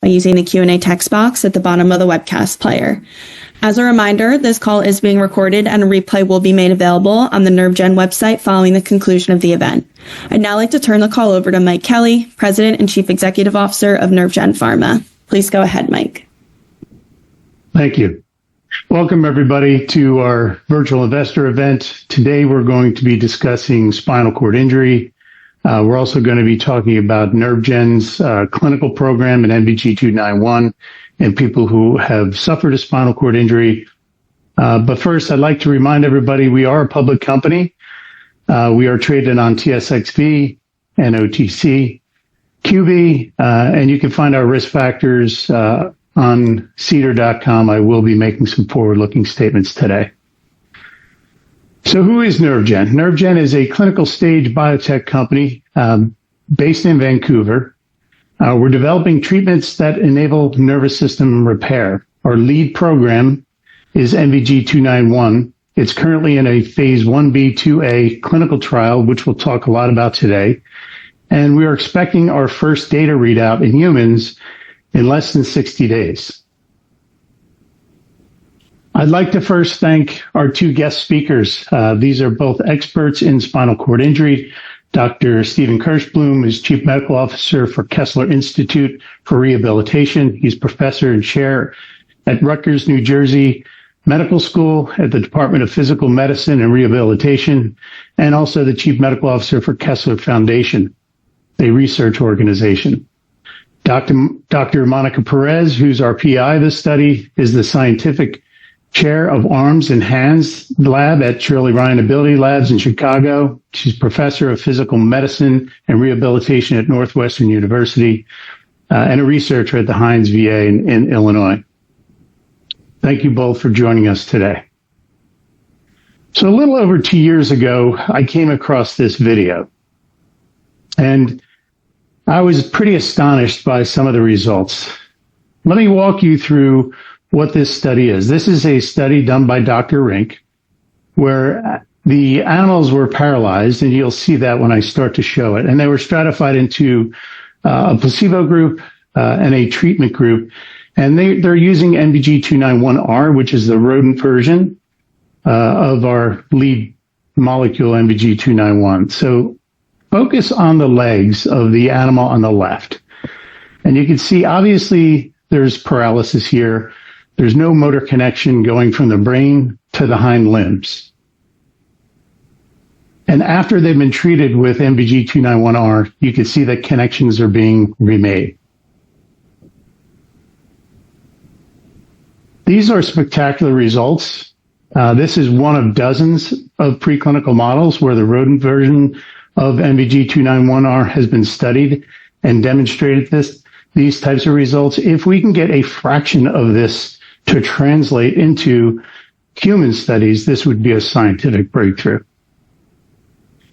by using the Q&A text box at the bottom of the webcast player. As a reminder, this call is being recorded and a replay will be made available on the NerveGen website following the conclusion of the event. I'd now like to turn the call over to Mike Kelly, President and Chief Executive Officer of NerveGen Pharma. Please go ahead, Mike. Thank you. Welcome, everybody, to our virtual investor event. Today, we're going to be discussing spinal cord injury. We're also going to be talking about NerveGen's clinical program in NVG-291 and people who have suffered a spinal cord injury. But first, I'd like to remind everybody we are a public company. We are traded on TSXV and OTC, QB, and you can find our risk factors on cedar.com. I will be making some forward-looking statements today. So who is NerveGen? NerveGen is a clinical stage biotech company based in Vancouver. We're developing treatments that enable nervous system repair. Our lead program is NVG-291. It's currently in a phase 1b/2a clinical trial, which we'll talk a lot about today. And we are expecting our first data readout in humans in less than 60 days. I'd like to first thank our two guest speakers. These are both experts in spinal cord injury. Dr. Stephen Kirschblum is Chief Medical Officer for Kesler Institute for Rehabilitation. He's professor and chair at Rutgers, New Jersey Medical School at the Department of Physical Medicine and Rehabilitation, and also the Chief Medical Officer for Kesler Foundation, a research organization. Dr. Mounica Perez, who's our PI of this study, is the scientific chair of Arms and Hands Lab at Shirley Ryan Ability Labs in Chicago. She's professor of physical medicine and rehabilitation at Northwestern University and a researcher at the Heinz VA in Illinois. Thank you both for joining us today. So a little over 2 years ago, I came across this video, and I was pretty astonished by some of the results. Let me walk you through what this study is. This is a study done by Dr. Rink, where the animals were paralyzed, and you'll see that when I start to show it. And they were stratified into a placebo group and a treatment group. And they're using NVG-291R, which is the rodent version of our lead molecule, NVG-291. So focus on the legs of the animal on the left. And you can see, obviously, there's paralysis here. There's no motor connection going from the brain to the hind limbs. And after they've been treated with NVG-291R, you can see that connections are being remade. These are spectacular results. This is one of dozens of preclinical models where the rodent version of NVG-291R has been studied and demonstrated these types of results. If we can get a fraction of this to translate into human studies, this would be a scientific breakthrough.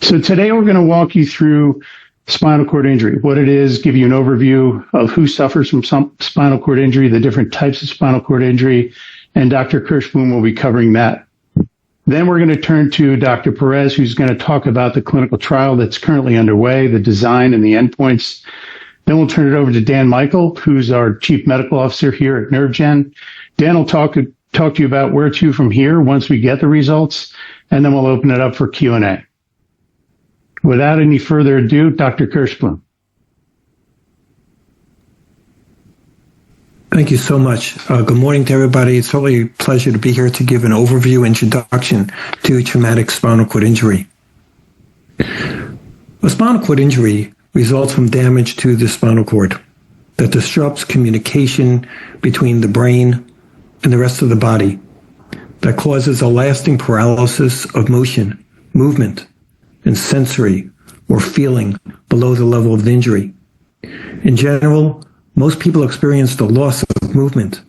So today we're going to walk you through spinal cord injury, what it is, give you an overview of who suffers from some spinal cord injury, the different types of spinal cord injury, and Dr. Kirschblum will be covering that. Then we're going to turn to Dr. Perez, who's going to talk about the clinical trial that's currently underway, the design and the endpoints. Then we'll turn it over to Dan Michael, who's our Chief Medical Officer here at NerveGen. Dan will talk to you about where to from here once we get the results, and then we'll open it up for Q&A. Without any further ado, Dr. Kirschblum. Thank you so much. Good morning to everybody. It's really a pleasure to be here to give an overview introduction to traumatic spinal cord injury. A spinal cord injury results from damage to the spinal cord that disrupts communication between the brain and the rest of the body, that causes a lasting paralysis of motion, movement, and sensory or feeling below the level of the injury. In general, most people experience the loss of movement,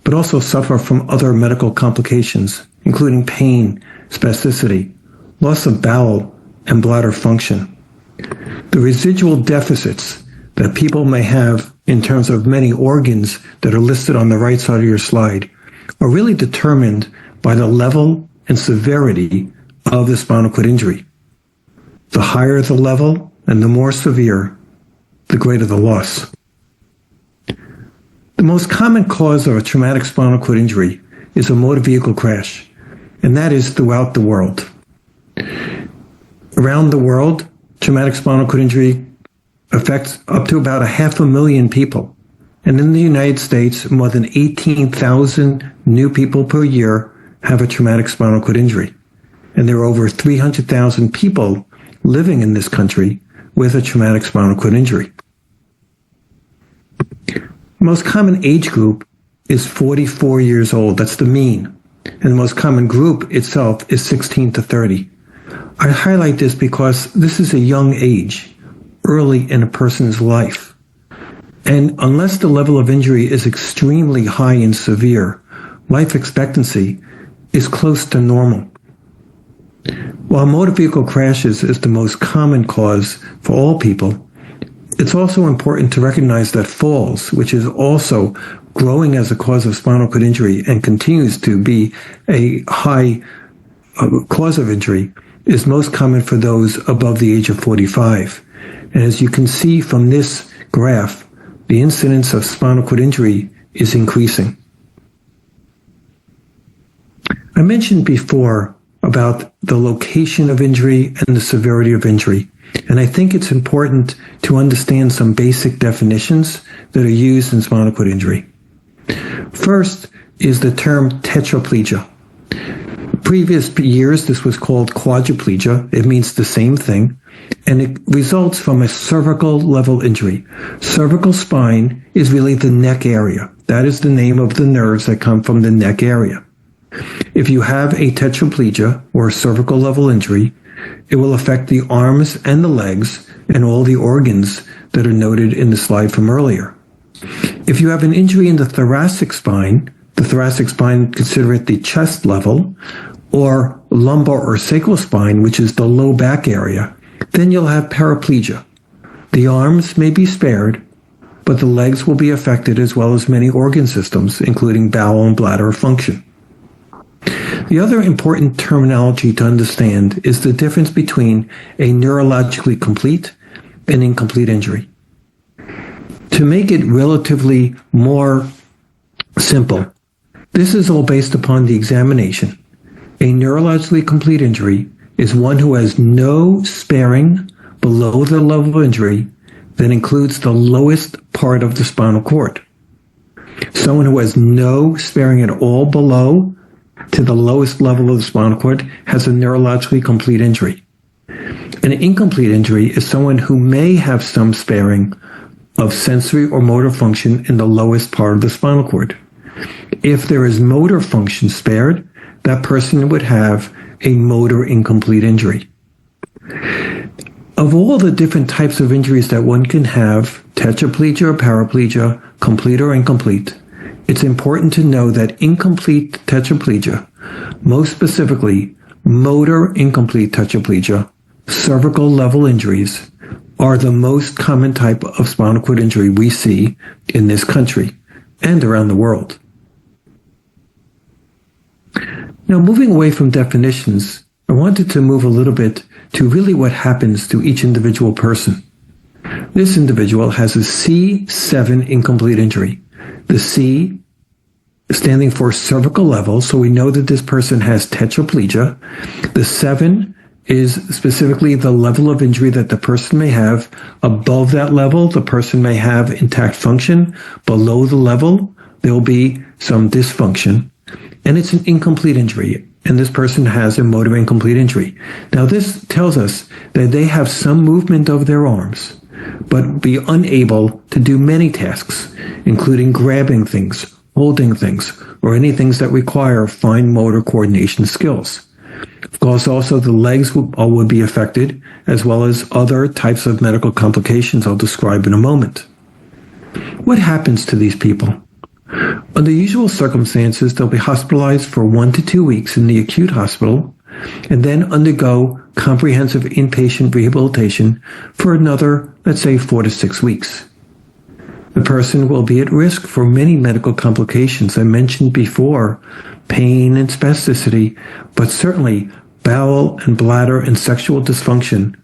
but also suffer from other medical complications, including pain, spasticity, loss of bowel and bladder function. The residual deficits that people may have in terms of many organs that are listed on the right side of your slide are really determined by the level and severity of the spinal cord injury. The higher the level and the more severe, the greater the loss. The most common cause of a traumatic spinal cord injury is a motor vehicle crash, and that is throughout the world. Around the world, traumatic spinal cord injury affects up to about 500,000 people. And in the United States, more than 18,000 new people per year have a traumatic spinal cord injury. And there are over 300,000 people living in this country with a traumatic spinal cord injury. The most common age group is 44 years old. That's the mean. And the most common group itself is 16 to 30. I highlight this because this is a young age, early in a person's life. And unless the level of injury is extremely high and severe, life expectancy is close to normal. While motor vehicle crashes is the most common cause for all people, it's also important to recognize that falls, which is also growing as a cause of spinal cord injury and continues to be a high cause of injury, is most common for those above the age of 45. And as you can see from this graph, the incidence of spinal cord injury is increasing. I mentioned before about the location of injury and the severity of injury, and I think it's important to understand some basic definitions that are used in spinal cord injury. First is the term tetraplegia. Previous years, this was called quadriplegia. It means the same thing, and it results from a cervical level injury. Cervical spine is really the neck area. That is the name of the nerves that come from the neck area. If you have a tetraplegia or a cervical level injury, it will affect the arms and the legs and all the organs that are noted in the slide from earlier. If you have an injury in the thoracic spine, consider it the chest level, or lumbar or sacral spine, which is the low back area, then you'll have paraplegia. The arms may be spared, but the legs will be affected as well as many organ systems, including bowel and bladder function. The other important terminology to understand is the difference between a neurologically complete and incomplete injury. To make it relatively more simple, this is all based upon the examination. A neurologically complete injury is one who has no sparing below the level of injury that includes the lowest part of the spinal cord. Someone who has no sparing at all below to the lowest level of the spinal cord has a neurologically complete injury. An incomplete injury is someone who may have some sparing of sensory or motor function in the lowest part of the spinal cord. If there is motor function spared, that person would have a motor incomplete injury. Of all the different types of injuries that one can have, tetraplegia or paraplegia, complete or incomplete, it's important to know that incomplete tetraplegia, most specifically motor incomplete tetraplegia, cervical level injuries, are the most common type of spinal cord injury we see in this country and around the world. Now, moving away from definitions, I wanted to move a little bit to really what happens to each individual person. This individual has a C7 incomplete injury. The C standing for cervical level, so we know that this person has tetraplegia. The 7 is specifically the level of injury that the person may have. Above that level, the person may have intact function. Below the level, there will be some dysfunction. And it's an incomplete injury, and this person has a motor incomplete injury. Now, this tells us that they have some movement of their arms, but be unable to do many tasks, including grabbing things, holding things, or any things that require fine motor coordination skills. Of course, also the legs would be affected, as well as other types of medical complications I'll describe in a moment. What happens to these people? Under usual circumstances, they'll be hospitalized for 1 to 2 weeks in the acute hospital and then undergo comprehensive inpatient rehabilitation for another, let's say, 4 to 6 weeks. The person will be at risk for many medical complications. I mentioned before pain and spasticity, but certainly bowel and bladder and sexual dysfunction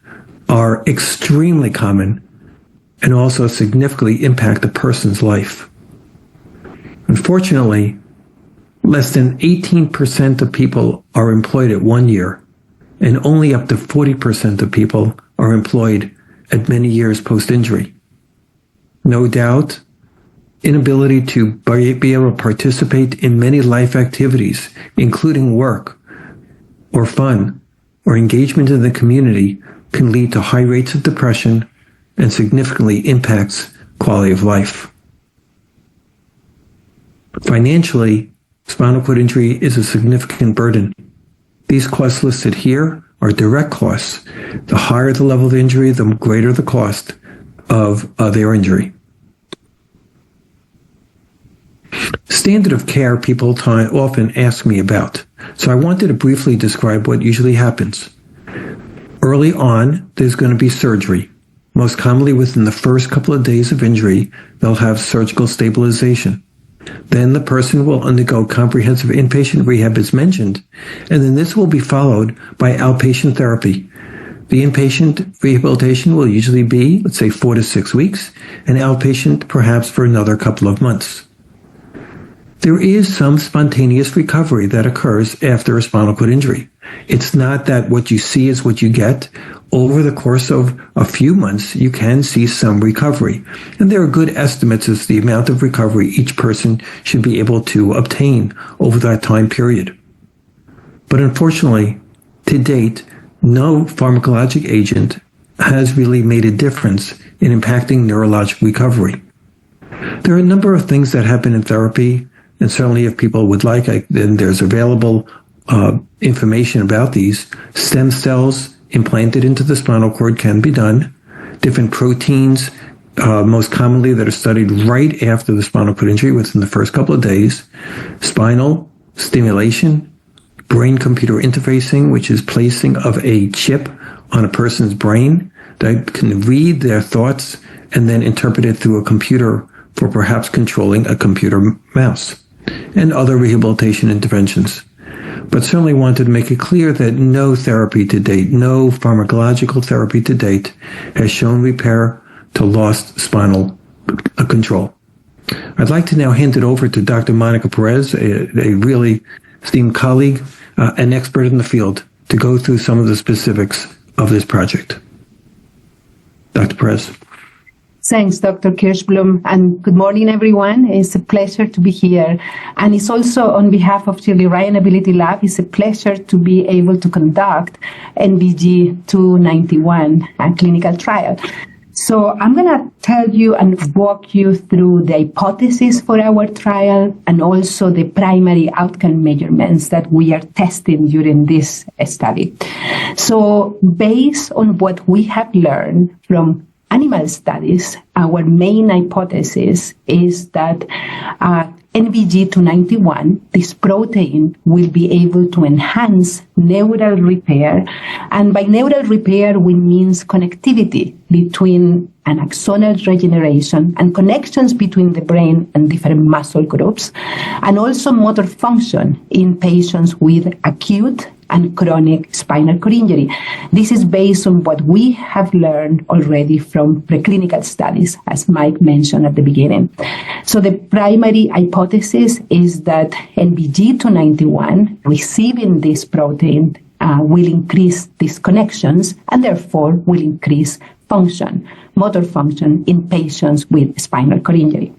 are extremely common and also significantly impact a person's life. Unfortunately, less than 18% of people are employed at 1 year, and only up to 40% of people are employed at many years post-injury. No doubt, inability to be able to participate in many life activities, including work or fun or engagement in the community, can lead to high rates of depression and significantly impacts quality of life. Financially, spinal cord injury is a significant burden. These costs listed here are direct costs. The higher the level of injury, the greater the cost of their injury. Standard of care people often ask me about, so I wanted to briefly describe what usually happens. Early on, there's going to be surgery. Most commonly within the first couple of days of injury, they'll have surgical stabilization. Then the person will undergo comprehensive inpatient rehab as mentioned, and then this will be followed by outpatient therapy. The inpatient rehabilitation will usually be, let's say, 4 to 6 weeks, and outpatient perhaps for another couple of months. There is some spontaneous recovery that occurs after a spinal cord injury. It's not that what you see is what you get. Over the course of a few months, you can see some recovery. And there are good estimates as to the amount of recovery each person should be able to obtain over that time period. But unfortunately, to date, no pharmacologic agent has really made a difference in impacting neurologic recovery. There are a number of things that happen in therapy, and certainly if people would like, then there's available information about these. Stem cells implanted into the spinal cord can be done. Different proteins, most commonly that are studied right after the spinal cord injury within the first couple of days. Spinal stimulation, brain-computer interfacing, which is placing of a chip on a person's brain that can read their thoughts and then interpret it through a computer for perhaps controlling a computer mouse, and other rehabilitation interventions. But certainly wanted to make it clear that no therapy to date, no pharmacological therapy to date has shown repair to lost spinal control. I'd like to now hand it over to Dr. Monica Perez, a really esteemed colleague, an expert in the field, to go through some of the specifics of this project. Dr. Perez. Thanks, Dr. Kirschblum, and good morning, everyone. It's a pleasure to be here. And it's also on behalf of Shirley Ryan Ability Lab, it's a pleasure to be able to conduct NVG 291, a clinical trial. So I'm going to tell you and walk you through the hypothesis for our trial and also the primary outcome measurements that we are testing during this study. So based on what we have learned from animal studies, our main hypothesis is that NVG291, this protein, will be able to enhance neural repair. And by neural repair, we mean connectivity between an axonal regeneration and connections between the brain and different muscle groups, and also motor function in patients with acute and chronic spinal cord injury. This is based on what we have learned already from preclinical studies, as Mike mentioned at the beginning. So the primary hypothesis is that NVG291 receiving this protein will increase these connections and therefore will increase function, motor function in patients with spinal cord injury.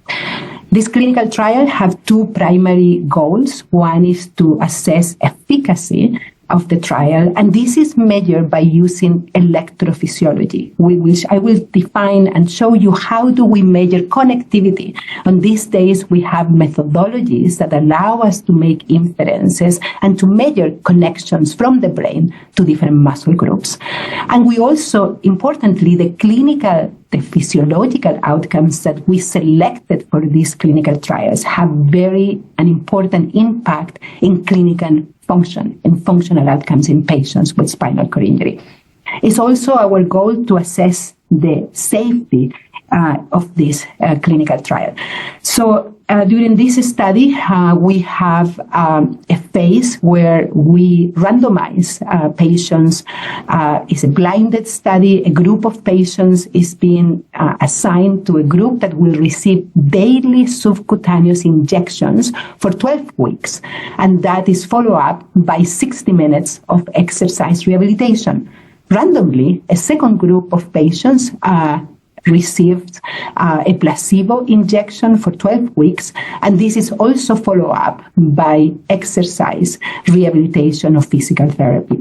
This clinical trial have two primary goals. One is to assess efficacy of the trial, and this is measured by using electrophysiology, which I will define and show you how do we measure connectivity. On these days, we have methodologies that allow us to make inferences and to measure connections from the brain to different muscle groups. And we also, importantly, the physiological outcomes that we selected for these clinical trials have very an important impact in clinical function and functional outcomes in patients with spinal cord injury. It's also our goal to assess the safety of this clinical trial. So during this study, we have a phase where we randomize patients. It's a blinded study. A group of patients is being assigned to a group that will receive daily subcutaneous injections for 12 weeks. And that is followed up by 60 minutes of exercise rehabilitation. Randomly, a second group of patients received a placebo injection for 12 weeks, and this is also followed up by exercise rehabilitation of physical therapy.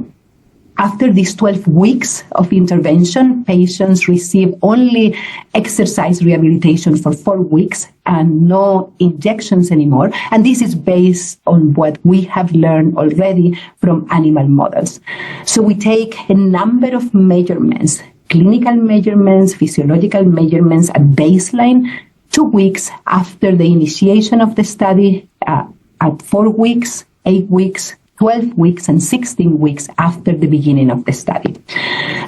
After these 12 weeks of intervention, patients receive only exercise rehabilitation for 4 weeks and no injections anymore. And this is based on what we have learned already from animal models. So we take a number of measurements, clinical measurements, physiological measurements at baseline, 2 weeks after the initiation of the study, at 4 weeks, 8 weeks, 12 weeks, and 16 weeks after the beginning of the study.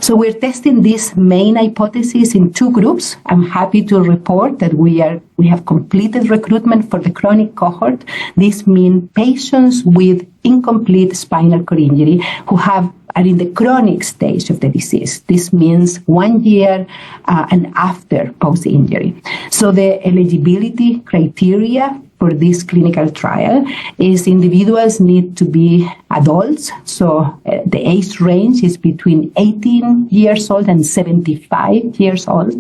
So we're testing this main hypothesis in 2 groups. I'm happy to report that we have completed recruitment for the chronic cohort. This means patients with incomplete spinal cord injury who are in the chronic stage of the disease. This means 1 year and after post-injury. So the eligibility criteria for this clinical trial is individuals need to be adults. So the age range is between 18 years old and 75 years old.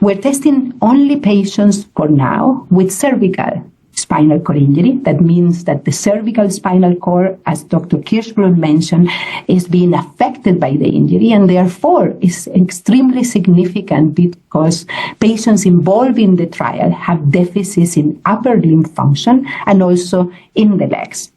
We're testing only patients for now with cervical spinal cord injury. That means that the cervical spinal cord, as Dr. Kershum mentioned, is being affected by the injury, and therefore is extremely significant because patients involved in the trial have deficits in upper limb function and also in the legs.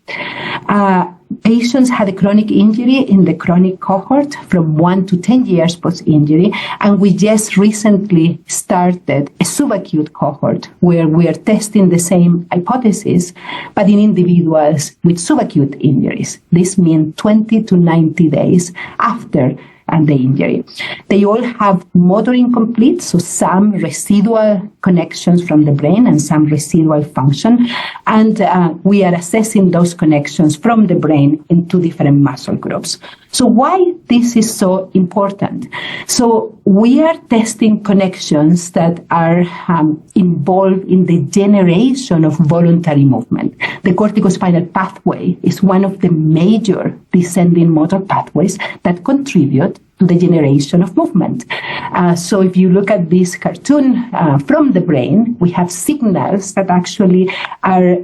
Patients had a chronic injury in the chronic cohort from 1 to 10 years post-injury, and we just recently started a subacute cohort where we are testing the same hypothesis, but in individuals with subacute injuries. This means 20 to 90 days after the injury. They all have motor incomplete, so some residual connections from the brain and some residual function. And we are assessing those connections from the brain in 2 different muscle groups. So why this is so important? So we are testing connections that are involved in the generation of voluntary movement. The corticospinal pathway is one of the major descending motor pathways that contribute to the generation of movement. So if you look at this cartoon from the brain, we have signals that actually are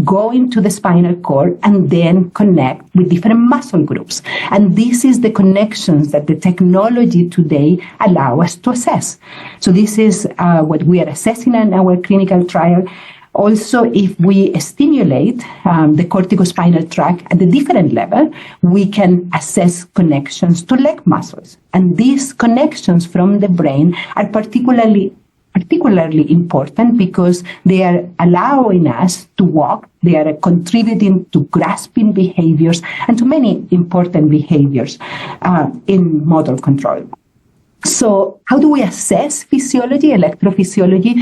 going to the spinal cord and then connect with different muscle groups. And this is the connections that the technology today allow us to assess. So this is what we are assessing in our clinical trial. Also, if we stimulate the corticospinal tract at a different level, we can assess connections to leg muscles. And these connections from the brain are particularly important because they are allowing us to walk. They are contributing to grasping behaviors and to many important behaviors in motor control. So how do we assess physiology, electrophysiology?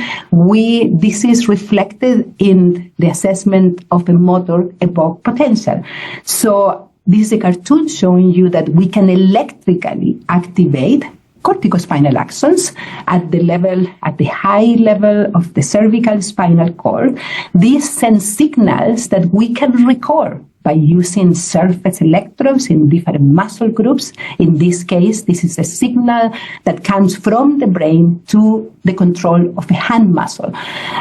This is reflected in the assessment of the motor evoked potential. So this is a cartoon showing you that we can electrically activate corticospinal axons at the high level of the cervical spinal cord. These send signals that we can record by using surface electrodes in different muscle groups. In this case, this is a signal that comes from the brain to the control of a hand muscle.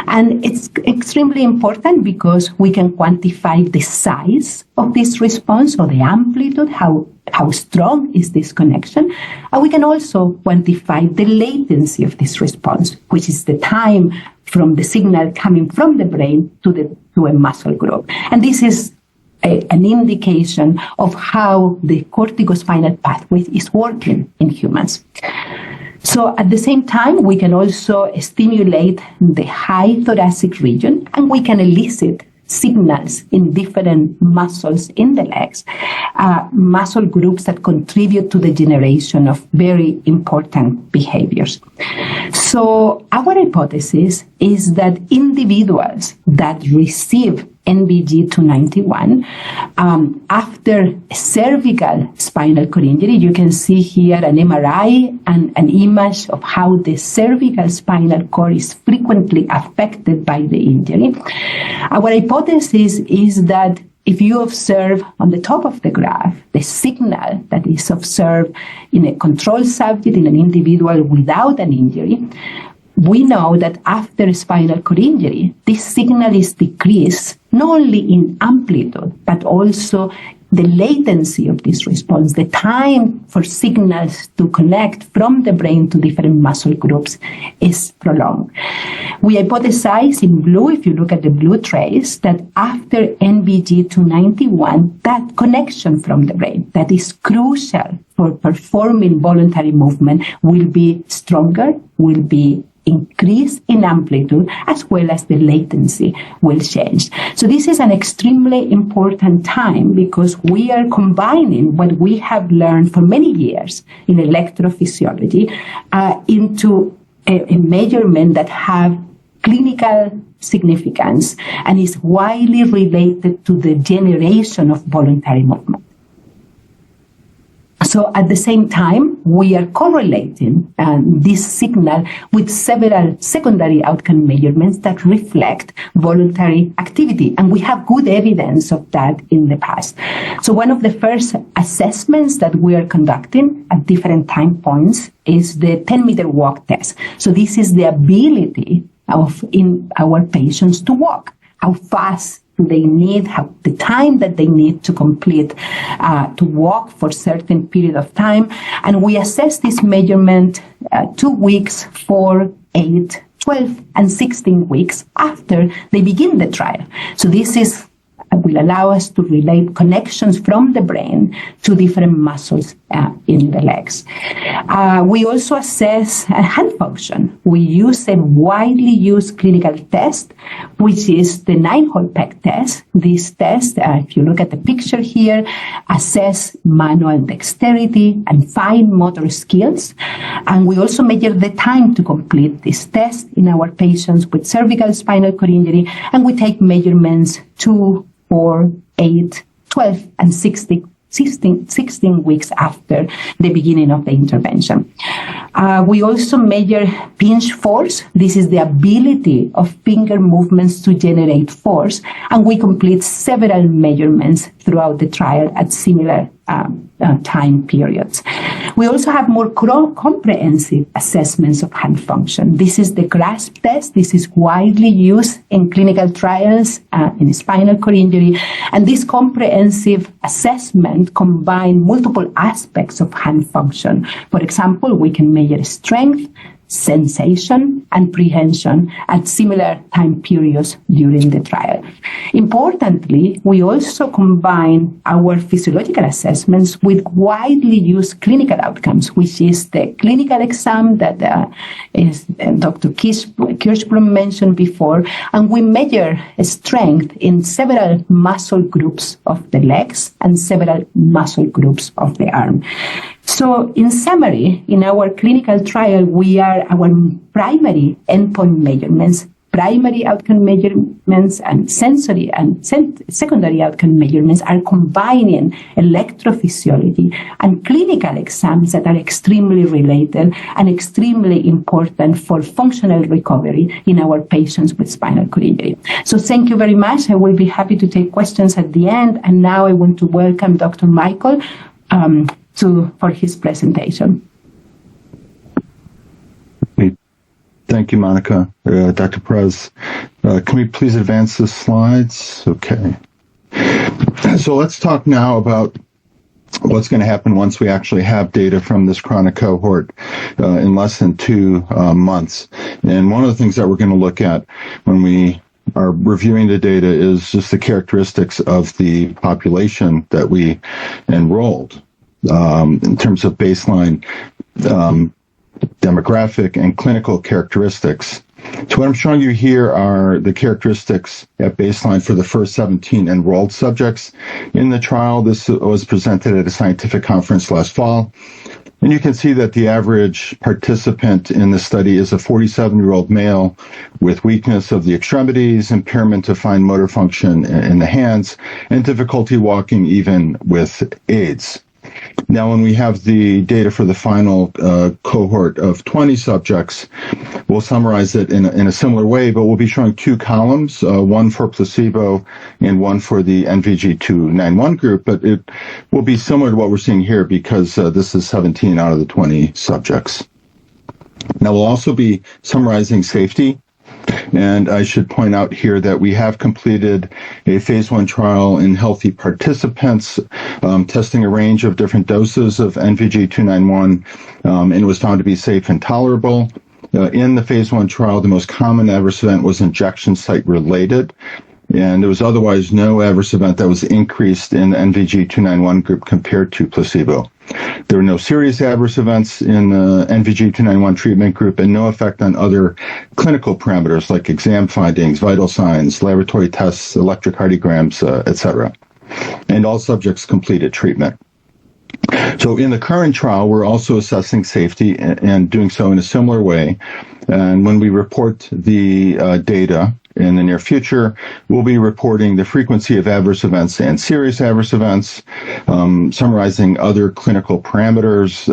And it's extremely important because we can quantify the size of this response or the amplitude, how strong is this connection. And we can also quantify the latency of this response, which is the time from the signal coming from the brain to a muscle group. And this is an indication of how the corticospinal pathway is working in humans. So at the same time, we can also stimulate the high thoracic region, and we can elicit signals in different muscles in the legs, muscle groups that contribute to the generation of very important behaviors. So our hypothesis is that individuals that receive NBG-291 after cervical spinal cord injury, you can see here an MRI and an image of how the cervical spinal cord is frequently affected by the injury. Our hypothesis is that if you observe on the top of the graph the signal that is observed in a control subject, in an individual without an injury, we know that after spinal cord injury, this signal is decreased not only in amplitude, but also the latency of this response, the time for signals to connect from the brain to different muscle groups is prolonged. We hypothesize in blue, if you look at the blue trace, that after NBG-291, that connection from the brain that is crucial for performing voluntary movement will be stronger, will be increase in amplitude, as well as the latency will change. So this is an extremely important time because we are combining what we have learned for many years in electrophysiology into a measurement that have clinical significance and is widely related to the generation of voluntary movement. So at the same time, we are correlating this signal with several secondary outcome measurements that reflect voluntary activity. And we have good evidence of that in the past. So one of the first assessments that we are conducting at different time points is the 10-meter walk test. So this is the ability in our patients to walk. How fast do they need, the time that they need to complete, to walk for a certain period of time. And we assess this measurement 2 weeks, 4, 8, 12, and 16 weeks after they begin the trial. So this will allow us to relate connections from the brain to different muscles in the legs. We also assess hand function. We use a widely used clinical test, which is the 9-hole peg test. This test, if you look at the picture here, assess manual dexterity and fine motor skills. And we also measure the time to complete this test in our patients with cervical spinal cord injury. And we take measurements 2, 4, 8, 12, and 16 weeks after the beginning of the intervention. We also measure pinch force. This is the ability of finger movements to generate force, and we complete several measurements throughout the trial at similar time periods. We also have more comprehensive assessments of hand function. This is the grasp test. This is widely used in clinical trials in spinal cord injury. And this comprehensive assessment combines multiple aspects of hand function. For example, we can measure strength, sensation, and prehension at similar time periods during the trial. Importantly, we also combine our physiological assessments with widely used clinical outcomes, which is the clinical exam that Dr. Kershum mentioned before, and we measure strength in several muscle groups of the legs and several muscle groups of the arm. So in summary, in our clinical trial, our primary endpoint measurements, primary outcome measurements, and sensory and secondary outcome measurements are combining electrophysiology and clinical exams that are extremely related and extremely important for functional recovery in our patients with spinal cord injury. So thank you very much. I will be happy to take questions at the end. And now I want to welcome Dr. Michael for his presentation. Thank you, Monica. Dr. Perez, can we please advance the slides? Okay. So let's talk now about what's going to happen once we actually have data from this chronic cohort in less than 2 months. And one of the things that we're going to look at when we are reviewing the data is just the characteristics of the population that we enrolled. In terms of baseline demographic and clinical characteristics. So what I'm showing you here are the characteristics at baseline for the first 17 enrolled subjects in the trial. This was presented at a scientific conference last fall. And you can see that the average participant in the study is a 47-year-old male with weakness of the extremities, impairment of fine motor function in the hands, and difficulty walking even with aids. Now, when we have the data for the final cohort of 20 subjects, we'll summarize it in a similar way, but we'll be showing two columns, one for placebo and one for the NVG-291 group, but it will be similar to what we're seeing here because this is 17 out of the 20 subjects. Now, we'll also be summarizing safety. And I should point out here that we have completed a phase 1 trial in healthy participants, testing a range of different doses of NVG-291, and it was found to be safe and tolerable. In the phase 1 trial, the most common adverse event was injection site related, and there was otherwise no adverse event that was increased in the NVG-291 group compared to placebo. There were no serious adverse events in the NVG-291 treatment group and no effect on other clinical parameters like exam findings, vital signs, laboratory tests, electrocardiograms, etc. And all subjects completed treatment. So in the current trial, we're also assessing safety and doing so in a similar way. And when we report the data in the near future, we'll be reporting the frequency of adverse events and serious adverse events, summarizing other clinical parameters,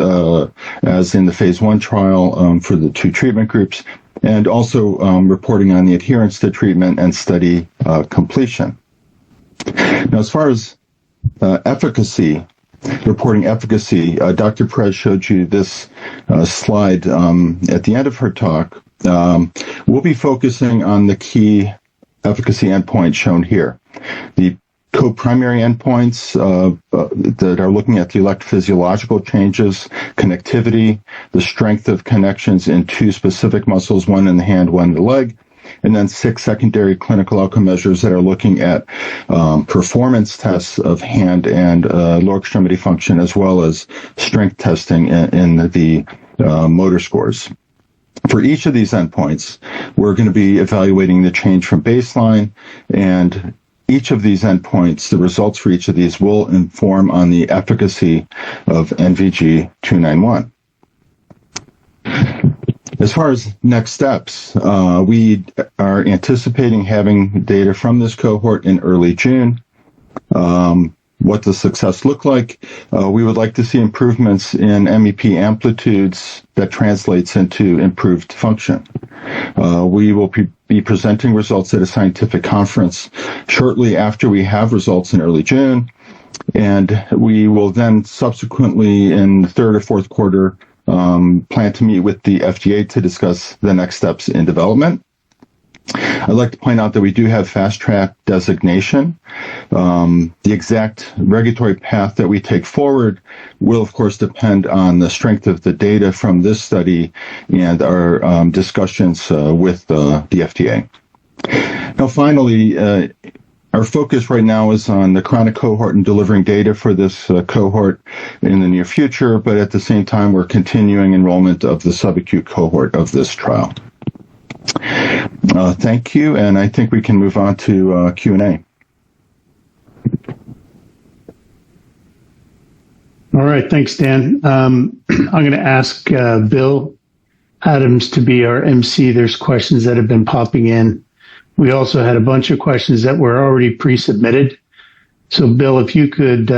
as in the phase 1 trial for the two treatment groups, and also reporting on the adherence to treatment and study completion. Now, as far as efficacy, reporting efficacy, Dr. Perez showed you this slide at the end of her talk. We'll be focusing on the key efficacy endpoints shown here. The co-primary endpoints that are looking at the electrophysiological changes, connectivity, the strength of connections in two specific muscles, one in the hand, one in the leg, and then 6 secondary clinical outcome measures that are looking at performance tests of hand and lower extremity function, as well as strength testing in the motor scores. For each of these endpoints, we're going to be evaluating the change from baseline, and each of these endpoints, the results for each of these will inform on the efficacy of NVG-291. As far as next steps, we are anticipating having data from this cohort in early June. What does success look like? We would like to see improvements in MEP amplitudes that translates into improved function. We will be presenting results at a scientific conference shortly after we have results in early June, and we will then subsequently in the third or fourth quarter plan to meet with the FDA to discuss the next steps in development. I'd like to point out that we do have fast track designation. The exact regulatory path that we take forward will, of course, depend on the strength of the data from this study and our discussions with the FDA. Now, finally, our focus right now is on the chronic cohort and delivering data for this cohort in the near future, but at the same time, we're continuing enrollment of the subacute cohort of this trial. Thank you, and I think we can move on to Q&A. All right, thanks, Dan. I'm going to ask Bill Adams to be our MC. There's questions that have been popping in. We also had a bunch of questions that were already pre-submitted. So, Bill, if you could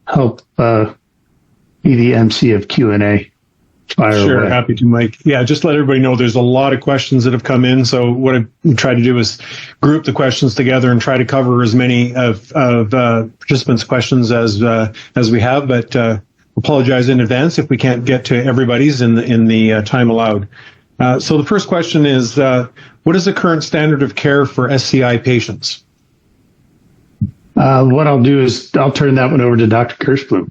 help be the MC of Q&A. Sure, happy to, Mike. Yeah, just let everybody know there's a lot of questions that have come in. So what I try to do is group the questions together and try to cover as many of participants' questions as we have. But apologize in advance if we can't get to everybody's in the time allowed. So the first question is, what is the current standard of care for SCI patients? What I'll do is I'll turn that one over to Dr. Kershum.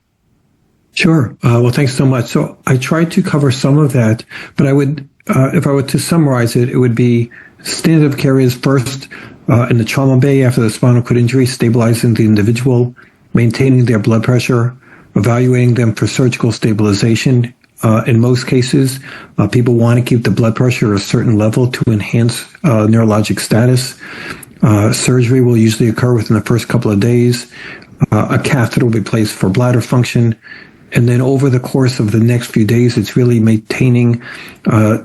Sure. Well, thanks so much. So I tried to cover some of that, but I would, if I were to summarize it, it would be standard of care is first in the trauma bay after the spinal cord injury, stabilizing the individual, maintaining their blood pressure, evaluating them for surgical stabilization, in most cases, people want to keep the blood pressure at a certain level to enhance neurologic status. Surgery will usually occur within the first couple of days. A catheter will be placed for bladder function. And then over the course of the next few days, it's really maintaining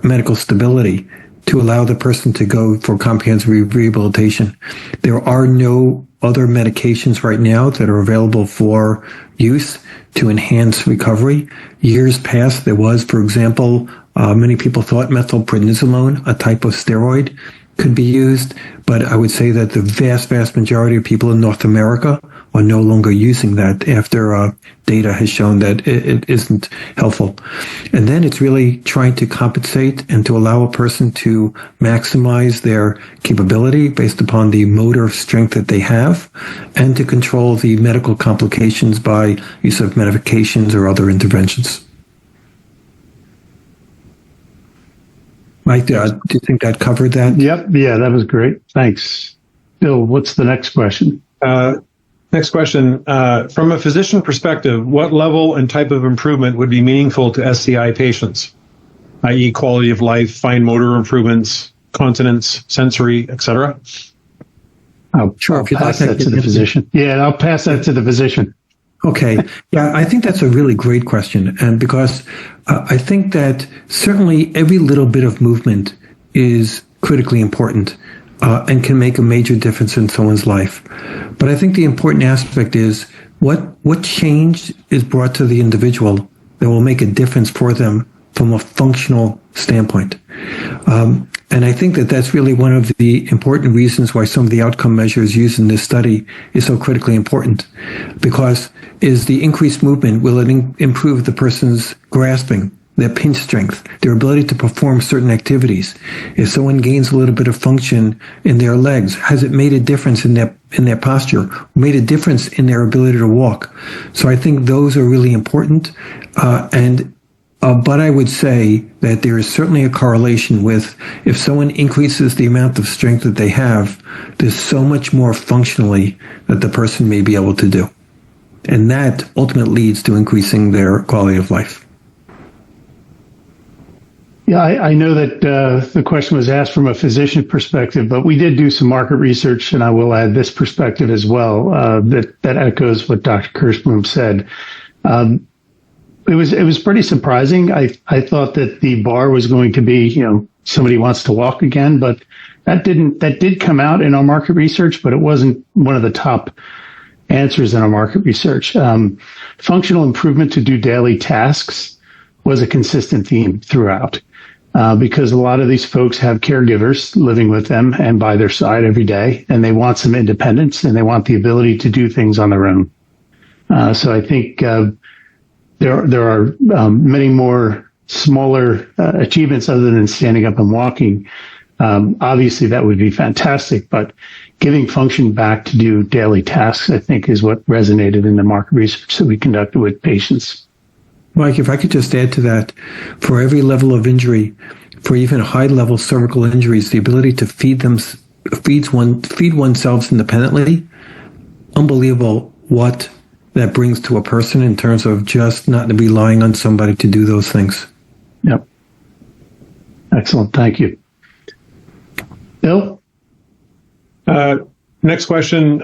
medical stability to allow the person to go for comprehensive rehabilitation. There are no other medications right now that are available for use to enhance recovery. Years past, there was, for example, many people thought methylprednisolone, a type of steroid, could be used, but I would say that the vast majority of people in North America are no longer using that after data has shown that it isn't helpful. And then it's really trying to compensate and to allow a person to maximize their capability based upon the motor strength that they have and to control the medical complications by use of medications or other interventions. Mike, do you think that covered that? Yep. Yeah, that was great. Thanks. Bill, what's the next question? Next question. From a physician perspective, what level and type of improvement would be meaningful to SCI patients, i.e. quality of life, fine motor improvements, continence, sensory, etc.? I'll pass that to the physician. Yeah, I'll pass that to the physician. Okay. Yeah, I think that's a really great question. And because I think that certainly every little bit of movement is critically important and can make a major difference in someone's life. But I think the important aspect is what change is brought to the individual that will make a difference for them from a functional standpoint. And I think that that's really one of the important reasons why some of the outcome measures used in this study is so critically important, because is the increased movement, will it improve the person's grasping, their pinch strength, their ability to perform certain activities? If someone gains a little bit of function in their legs, has it made a difference in their posture, made a difference in their ability to walk? So I think those are really important. But I would say that there is certainly a correlation with if someone increases the amount of strength that they have, there's so much more functionally that the person may be able to do. And that ultimately leads to increasing their quality of life. Yeah, I know that the question was asked from a physician perspective, but we did do some market research, and I will add this perspective as well, that echoes what Dr. Kershum said. It was pretty surprising. I thought that the bar was going to be, somebody wants to walk again, but that did come out in our market research, but it wasn't one of the top answers in our market research. Functional improvement to do daily tasks was a consistent theme throughout, because a lot of these folks have caregivers living with them and by their side every day, and they want some independence and they want the ability to do things on their own. So I think there are many more smaller achievements other than standing up and walking. Obviously, that would be fantastic, but giving function back to do daily tasks, I think, is what resonated in the market research that we conducted with patients. Mike, if I could just add to that, for every level of injury, for even high-level cervical injuries, the ability to feed oneself independently, unbelievable what that brings to a person in terms of just not relying on somebody to do those things. Yep. Excellent. Thank you. Bill? Next question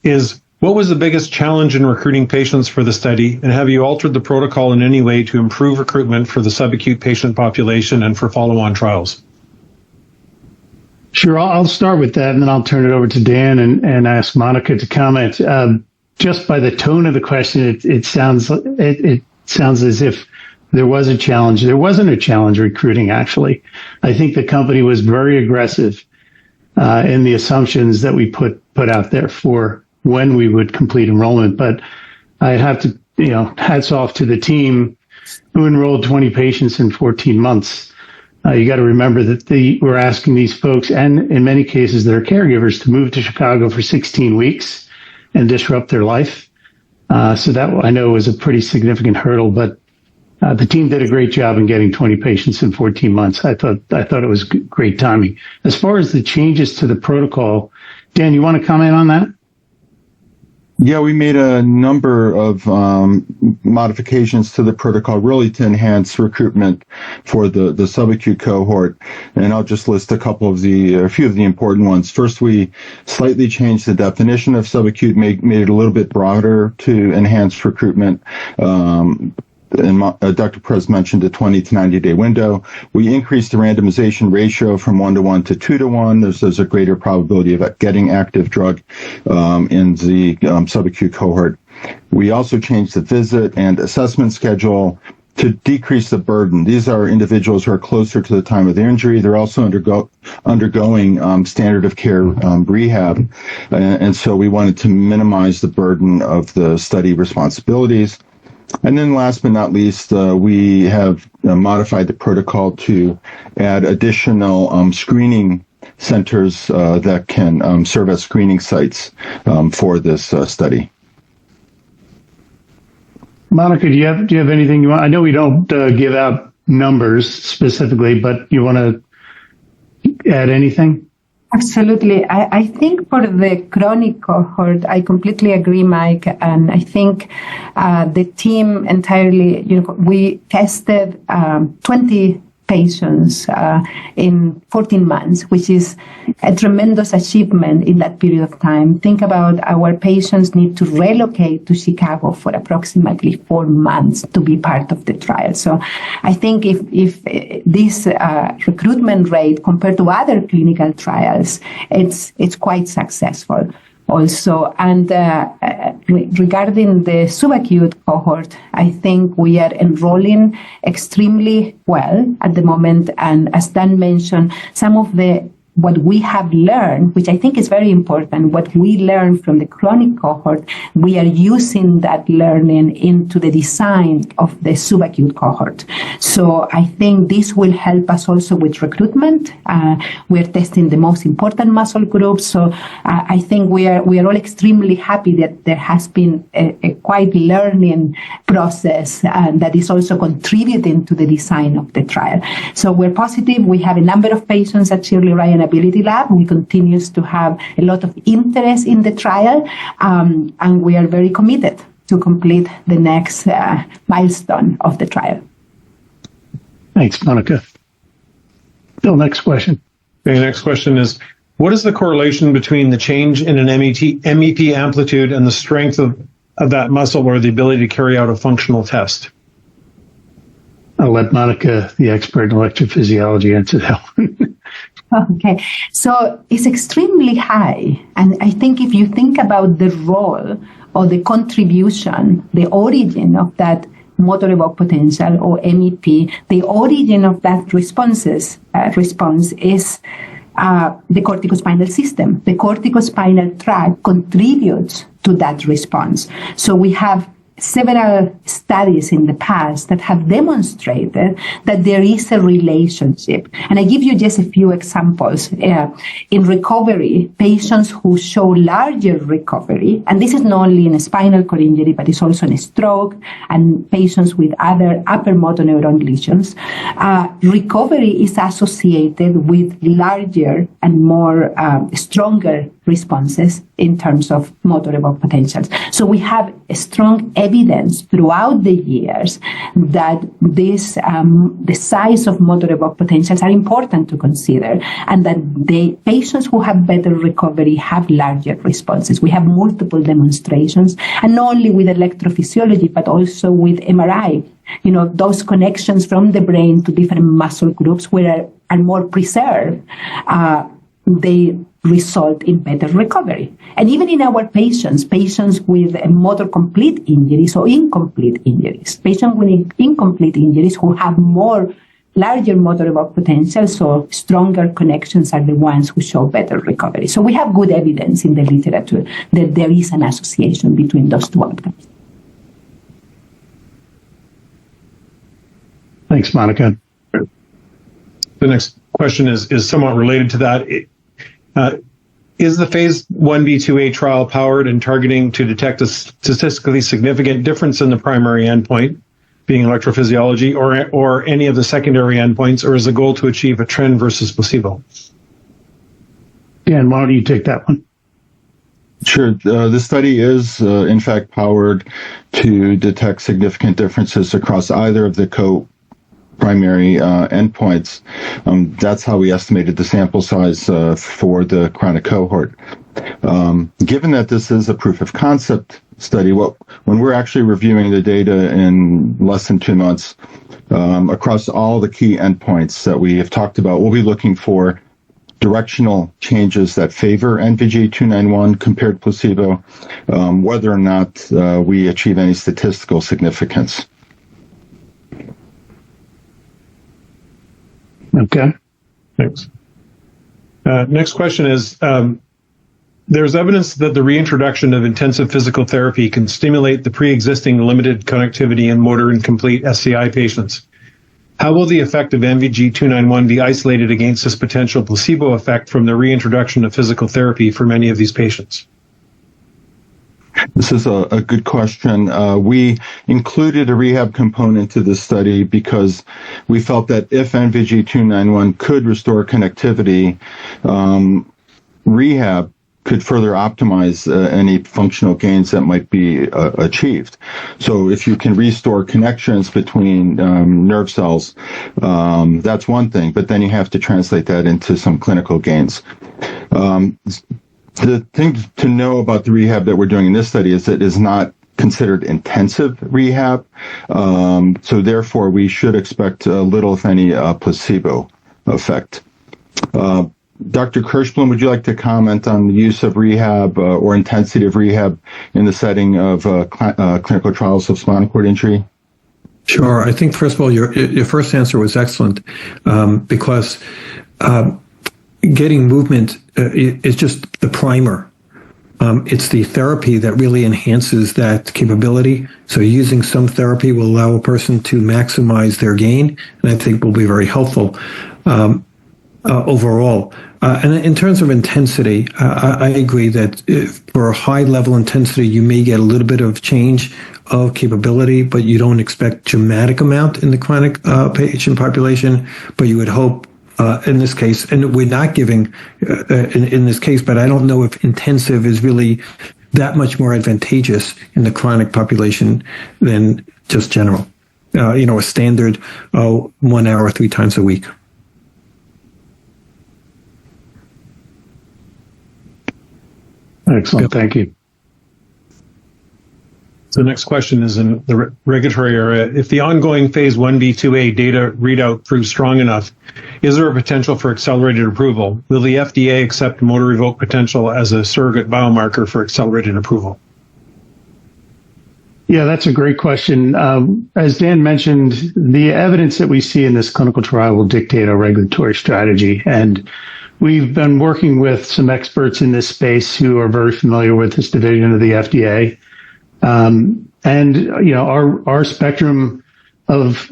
is, what was the biggest challenge in recruiting patients for the study, and have you altered the protocol in any way to improve recruitment for the subacute patient population and for follow-on trials? Sure. I'll start with that, and then I'll turn it over to Dan and ask Monica to comment. Just by the tone of the question, it sounds as if there was a challenge. There wasn't a challenge recruiting, actually. I think the company was very aggressive in the assumptions that we put out there for when we would complete enrollment. But I have to, hats off to the team who enrolled 20 patients in 14 months. You got to remember that we're asking these folks, and in many cases their caregivers, to move to Chicago for 16 weeks. And disrupt their life. So that I know was a pretty significant hurdle, but the team did a great job in getting 20 patients in 14 months. I thought it was great timing. As far as the changes to the protocol, Dan, you want to comment on that? Yeah, we made a number of modifications to the protocol really to enhance recruitment for the subacute cohort. And I'll just list a few of the important ones. First, we slightly changed the definition of subacute, made it a little bit broader to enhance recruitment. And Dr. Perez mentioned a 20 to 90-day window. We increased the randomization ratio from 1-to-1 to 2-to-1. There's a greater probability of getting active drug in the subacute cohort. We also changed the visit and assessment schedule to decrease the burden. These are individuals who are closer to the time of the injury. They're also undergoing standard of care rehab. And so we wanted to minimize the burden of the study responsibilities. And then last but not least, we have modified the protocol to add additional screening centers that can serve as screening sites for this study. Monica, do you have anything you want? I know we don't give out numbers specifically, but you want to add anything? Absolutely. I think for the chronic cohort, I completely agree, Mike. And I think the team entirely, we tested 20 patients in 14 months, which is a tremendous achievement in that period of time. Think about our patients need to relocate to Chicago for approximately 4 months to be part of the trial. So I think if this recruitment rate compared to other clinical trials, it's quite successful. Also, and regarding the subacute cohort, I think we are enrolling extremely well at the moment. And as Dan mentioned, some of what we have learned, which I think is very important, what we learned from the chronic cohort, we are using that learning into the design of the subacute cohort. So I think this will help us also with recruitment. We're testing the most important muscle groups. So I think we are all extremely happy that there has been a quite learning process that is also contributing to the design of the trial. So we're positive. We have a number of patients at Shirley Ryan Ability Lab. We continue to have a lot of interest in the trial, and we are very committed to complete the next milestone of the trial. Thanks, Monica. Bill, next question. Okay, next question is, what is the correlation between the change in an MEP amplitude and the strength of that muscle or the ability to carry out a functional test? I'll let Monica, the expert in electrophysiology, answer that one. Okay, so it's extremely high. And I think if you think about the role or the contribution, the origin of that motor evoked potential or MEP, the origin of that response is the corticospinal system. The corticospinal tract contributes to that response. So we have several studies in the past that have demonstrated that there is a relationship. And I give you just a few examples. In recovery, patients who show larger recovery, and this is not only in a spinal cord injury, but it's also in a stroke and patients with other upper motor neuron lesions, recovery is associated with larger and more stronger responses in terms of motor evoked potentials. So we have a strong evidence throughout the years that this, the size of motor evoked potentials are important to consider, and that the patients who have better recovery have larger responses. We have multiple demonstrations, and not only with electrophysiology, but also with MRI. You know, those connections from the brain to different muscle groups where are more preserved, they result in better recovery. And even in our patients with motor complete injuries or incomplete injuries, patients with incomplete injuries who have larger motor evoked potential, so stronger connections are the ones who show better recovery. So we have good evidence in the literature that there is an association between those two outcomes. Thanks, Monica. The next question is somewhat related to that. Is the phase 1b/2a trial powered and targeting to detect a statistically significant difference in the primary endpoint, being electrophysiology, or any of the secondary endpoints, or is the goal to achieve a trend versus placebo? Dan, why don't you take that one? Sure. The study is, in fact, powered to detect significant differences across either of the primary endpoints. That's how we estimated the sample size for the chronic cohort. Given that this is a proof of concept study, when we're actually reviewing the data in less than 2 months across all the key endpoints that we have talked about, we'll be looking for directional changes that favor NVG-291 compared to placebo, whether or not we achieve any statistical significance. Okay. Thanks. Next question is, there's evidence that the reintroduction of intensive physical therapy can stimulate the pre-existing limited connectivity and motor incomplete SCI patients. How will the effect of NVG-291 be isolated against this potential placebo effect from the reintroduction of physical therapy for many of these patients? This is a good question. We included a rehab component to this study because we felt that if NVG-291 could restore connectivity, rehab could further optimize any functional gains that might be achieved. So if you can restore connections between nerve cells, that's one thing, but then you have to translate that into some clinical gains. The thing to know about the rehab that we're doing in this study is that it is not considered intensive rehab. So therefore, we should expect little, if any, placebo effect. Dr. Kershum, would you like to comment on the use of rehab or intensity of rehab in the setting of clinical trials of spinal cord injury? Sure. I think, first of all, your first answer was excellent because getting movement is just the primer. It's the therapy that really enhances that capability. So using some therapy will allow a person to maximize their gain, and I think will be very helpful overall. And in terms of intensity, I agree that for a high-level intensity, you may get a little bit of change of capability, but you don't expect dramatic amount in the chronic patient population. But you would hope in this case, and we're not giving in this case, but I don't know if intensive is really that much more advantageous in the chronic population than just general. A standard 1 hour, 3 times a week. Excellent. Thank you. So the next question is in the regulatory area. If the ongoing phase 1b/2a data readout proves strong enough, is there a potential for accelerated approval? Will the FDA accept motor revoke potential as a surrogate biomarker for accelerated approval? Yeah, that's a great question. As Dan mentioned, the evidence that we see in this clinical trial will dictate our regulatory strategy. And we've been working with some experts in this space who are very familiar with this division of the FDA. Our spectrum of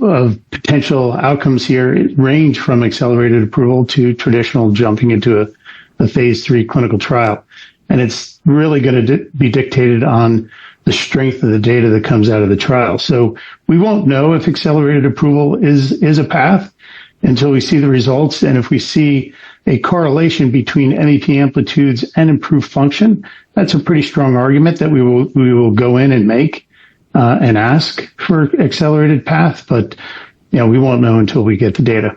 potential outcomes here range from accelerated approval to traditional jumping into a phase 3 clinical trial. And it's really going to be dictated on the strength of the data that comes out of the trial. So we won't know if accelerated approval is a path until we see the results. And if we see a correlation between MEP amplitudes and improved function, that's a pretty strong argument that we will go in and make and ask for accelerated path. But we won't know until we get the data.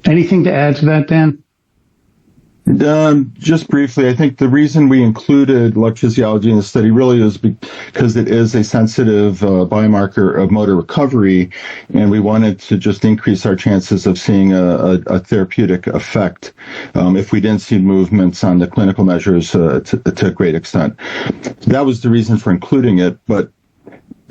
Anything to add to that, Dan? Just briefly, I think the reason we included electrophysiology in the study really is because it is a sensitive biomarker of motor recovery, and we wanted to just increase our chances of seeing a therapeutic effect if we didn't see movements on the clinical measures to a great extent. That was the reason for including it, but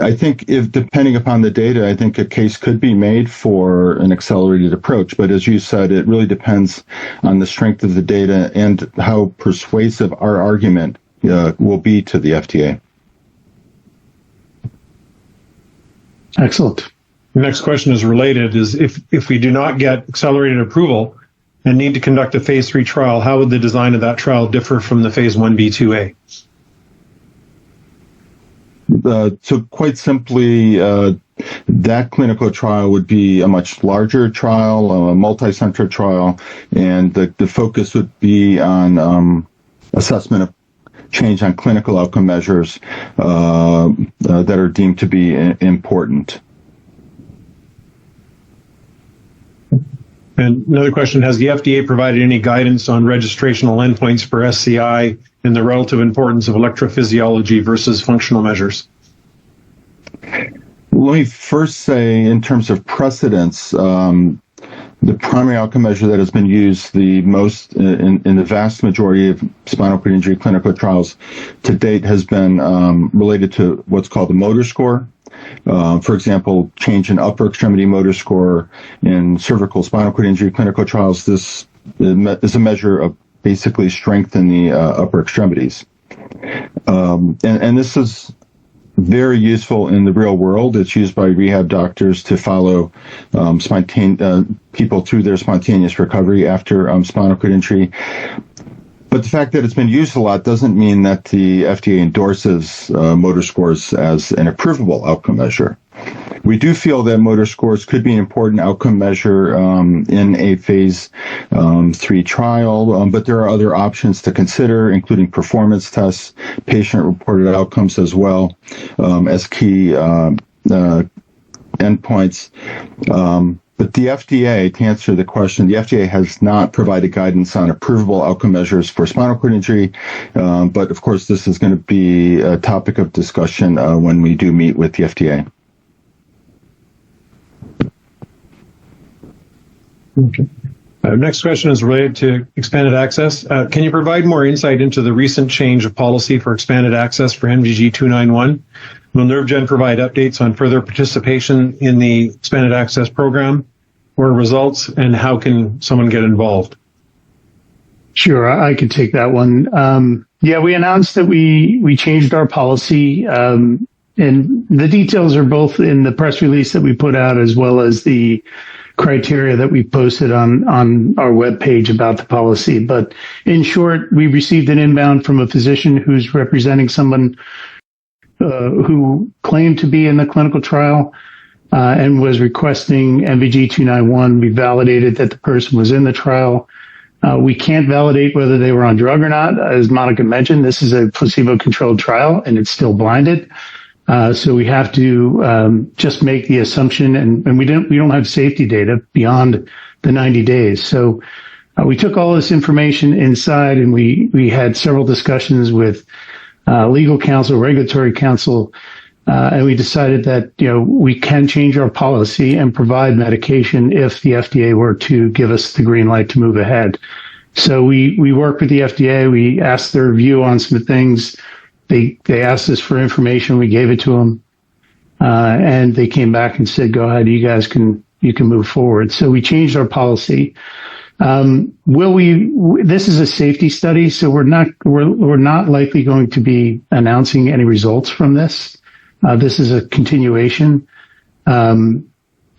I think if depending upon the data, I think a case could be made for an accelerated approach. But as you said, it really depends on the strength of the data and how persuasive our argument will be to the FDA. Excellent. The next question is related, is if we do not get accelerated approval and need to conduct a phase 3 trial, how would the design of that trial differ from the phase 1b/2a? So quite simply, that clinical trial would be a much larger trial, a multi-center trial, and the focus would be on assessment of change on clinical outcome measures that are deemed to be important. And another question, has the FDA provided any guidance on registrational endpoints for SCI and the relative importance of electrophysiology versus functional measures? Let me first say, in terms of precedence, the primary outcome measure that has been used the most in the vast majority of spinal cord injury clinical trials to date has been related to what's called the motor score. For example, change in upper extremity motor score in cervical spinal cord injury clinical trials. This is a measure of basically strength in the upper extremities. And this is very useful in the real world. It's used by rehab doctors to follow people through their spontaneous recovery after spinal cord injury. But the fact that it's been used a lot doesn't mean that the FDA endorses motor scores as an approvable outcome measure. We do feel that motor scores could be an important outcome measure in a phase 3 trial, but there are other options to consider, including performance tests, patient-reported outcomes as well as key endpoints. But the FDA, to answer the question, the FDA has not provided guidance on approvable outcome measures for spinal cord injury. But of course, this is going to be a topic of discussion when we do meet with the FDA. Okay. Next question is related to expanded access. Can you provide more insight into the recent change of policy for expanded access for NVG 291? Will NerveGen provide updates on further participation in the expanded access program or results, and how can someone get involved? Sure, I could take that one. We announced that we changed our policy, and the details are both in the press release that we put out as well as the criteria that we posted on our webpage about the policy. But in short, we received an inbound from a physician who's representing someone who claimed to be in the clinical trial and was requesting NVG 291. We validated that the person was in the trial. We can't validate whether they were on drug or not. As Monica mentioned, this is a placebo-controlled trial and it's still blinded. So we have to just make the assumption, and we don't have safety data beyond the 90 days. So we took all this information inside, and we had several discussions with legal counsel, regulatory counsel, and we decided that we can change our policy and provide medication if the FDA were to give us the green light to move ahead. So we worked with the FDA. We asked their view on some things. They asked us for information. We gave it to them, and they came back and said, "Go ahead, you can move forward." So we changed our policy. This is a safety study, so we're not likely going to be announcing any results from this. This is a continuation, and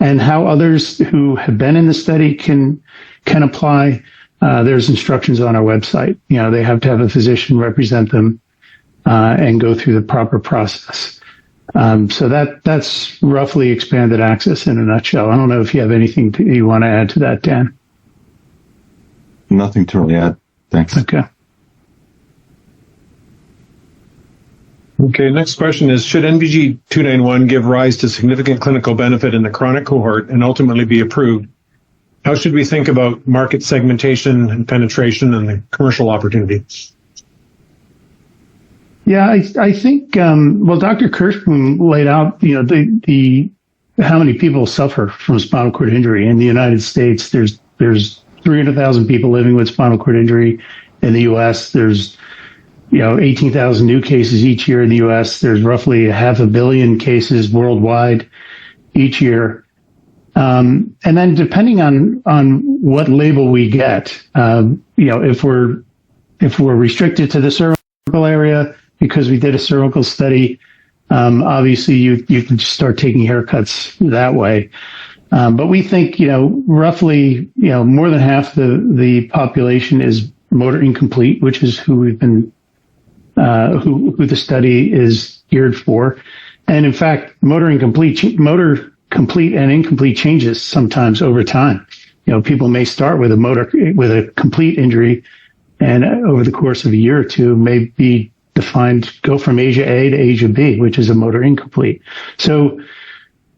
how others who have been in the study can apply. There's instructions on our website. They have to have a physician represent them. And go through the proper process. So that's roughly expanded access in a nutshell. I don't know if you have anything you want to add to that, Dan. Nothing to really add. Thanks. Okay. Okay, next question is, should NVG 291 give rise to significant clinical benefit in the chronic cohort and ultimately be approved? How should we think about market segmentation and penetration and the commercial opportunity? Yeah, I think, Dr. Kershum laid out, how many people suffer from spinal cord injury in the United States. There's 300,000 people living with spinal cord injury in the U.S. There's, 18,000 new cases each year in the U.S. There's roughly 500 million cases worldwide each year. And then depending on what label we get, if we're restricted to the cervical area, because we did a cervical study, obviously you can just start taking haircuts that way. But we think, roughly, more than half the population is motor incomplete, which is who we've been, who the study is geared for. And in fact, motor complete and incomplete changes sometimes over time. People may start with a complete injury, and over the course of a year or two may be defined, go from Asia A to Asia B, which is a motor incomplete. So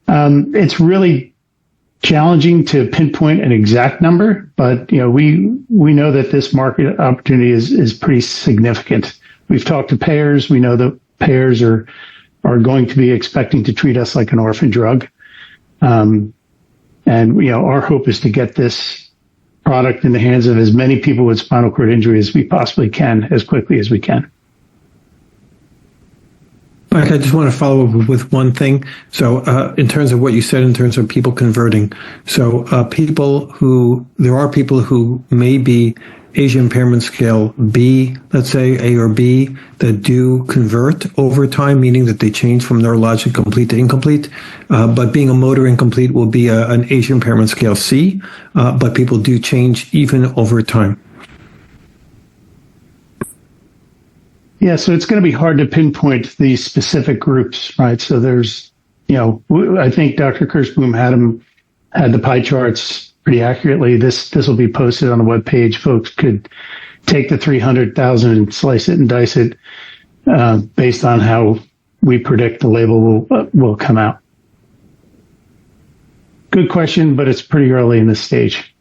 it's really challenging to pinpoint an exact number, but we know that this market opportunity is pretty significant. We've talked to payers. We know that payers are going to be expecting to treat us like an orphan drug. And our hope is to get this product in the hands of as many people with spinal cord injury as we possibly can, as quickly as we can. Mike, I just want to follow up with one thing. So in terms of what you said, in terms of people converting, so there are people who may be Asia Impairment Scale B, let's say A or B, that do convert over time, meaning that they change from neurologic complete to incomplete. But being a motor incomplete will be an Asia Impairment Scale C, but people do change even over time. Yeah, so it's going to be hard to pinpoint these specific groups, right? So there's, I think Dr. Kershum had the pie charts pretty accurately. This will be posted on the webpage. Folks could take the 300,000 and slice it and dice it based on how we predict the label will come out. Good question, but it's pretty early in this stage.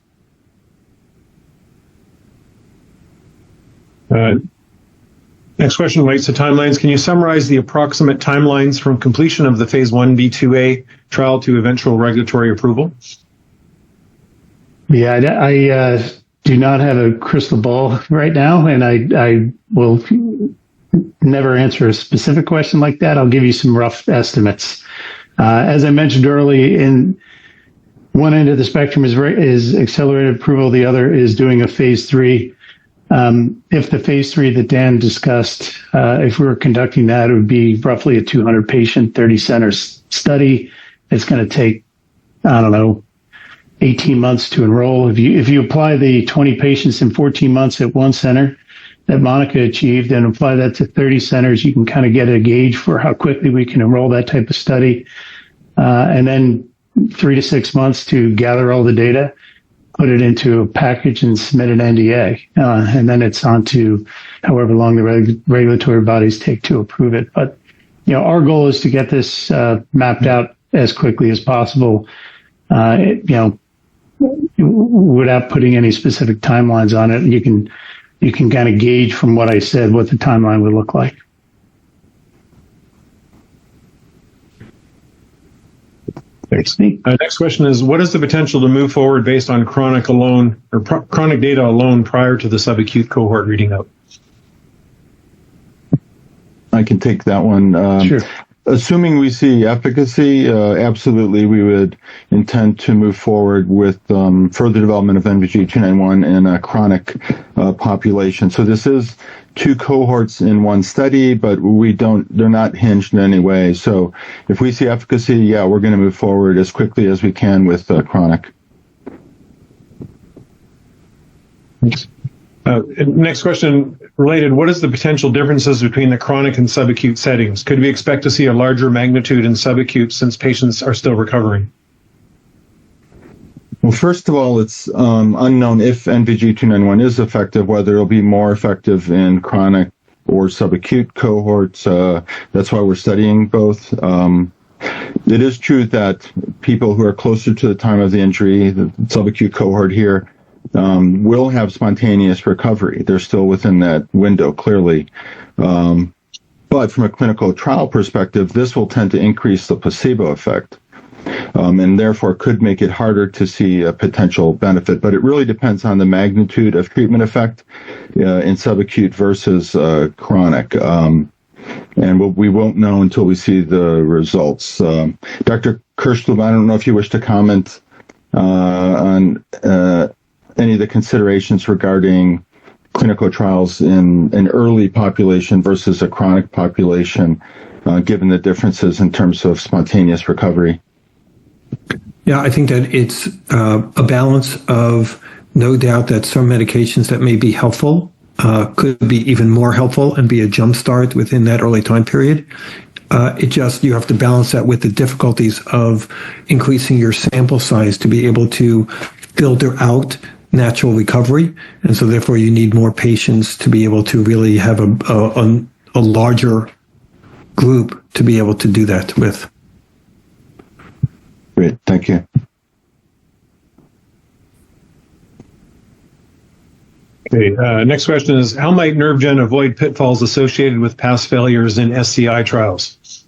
Next question relates to timelines. Can you summarize the approximate timelines from completion of the phase 1b/2a trial to eventual regulatory approval? Yeah, I do not have a crystal ball right now, and I will never answer a specific question like that. I'll give you some rough estimates. As I mentioned early, in one end of the spectrum is accelerated approval. The other is doing a phase 3. If the phase 3 that Dan discussed, if we were conducting that, it would be roughly a 200 patient, 30 centers study. It's going to take, 18 months to enroll. If you apply the 20 patients in 14 months at one center that Mounika achieved and apply that to 30 centers, you can kind of get a gauge for how quickly we can enroll that type of study. And then 3 to 6 months to gather all the data, put it into a package and submit an NDA. And then it's on to however long the regulatory bodies take to approve it. But, our goal is to get this mapped out as quickly as possible, without putting any specific timelines on it. You can kind of gauge from what I said what the timeline would look like. Thanks. Next question is, what is the potential to move forward based on chronic data alone prior to the subacute cohort reading out? I can take that one. Sure. Assuming we see efficacy, absolutely, we would intend to move forward with further development of NVG-291 in a chronic population. So this is 2 cohorts in one study, but they're not hinged in any way. So if we see efficacy, we're going to move forward as quickly as we can with chronic. Thanks. Next question related, what is the potential differences between the chronic and subacute settings? Could we expect to see a larger magnitude in subacute since patients are still recovering? Well, first of all, it's unknown if NVG-291 is effective, whether it'll be more effective in chronic or subacute cohorts. That's why we're studying both. It is true that people who are closer to the time of the injury, the subacute cohort here, will have spontaneous recovery. They're still within that window, clearly. But from a clinical trial perspective, this will tend to increase the placebo effect, and therefore could make it harder to see a potential benefit. But it really depends on the magnitude of treatment effect in subacute versus chronic. And we won't know until we see the results. Dr. Kershum, I don't know if you wish to comment on any of the considerations regarding clinical trials in an early population versus a chronic population, given the differences in terms of spontaneous recovery. Yeah, I think that it's a balance of no doubt that some medications that may be helpful could be even more helpful and be a jumpstart within that early time period. You have to balance that with the difficulties of increasing your sample size to be able to filter out natural recovery. And so therefore you need more patients to be able to really have a larger group to be able to do that with. Great, thank you. Okay, next question is, how might NerveGen avoid pitfalls associated with past failures in SCI trials?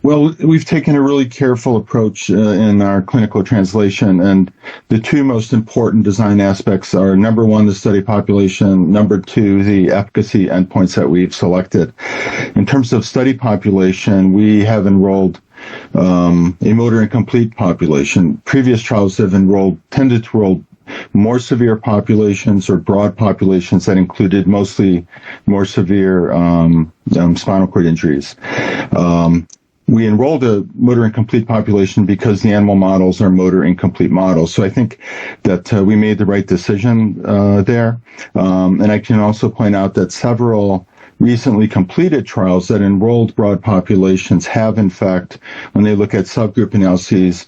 Well, we've taken a really careful approach in our clinical translation, and the two most important design aspects are, number one, the study population, number two, the efficacy endpoints that we've selected. In terms of study population, we have enrolled a motor incomplete population. Previous trials have tended to enroll more severe populations or broad populations that included mostly more severe spinal cord injuries. We enrolled a motor incomplete population because the animal models are motor incomplete models. So I think that we made the right decision there. And I can also point out that several recently completed trials that enrolled broad populations have, in fact, when they look at subgroup analyses,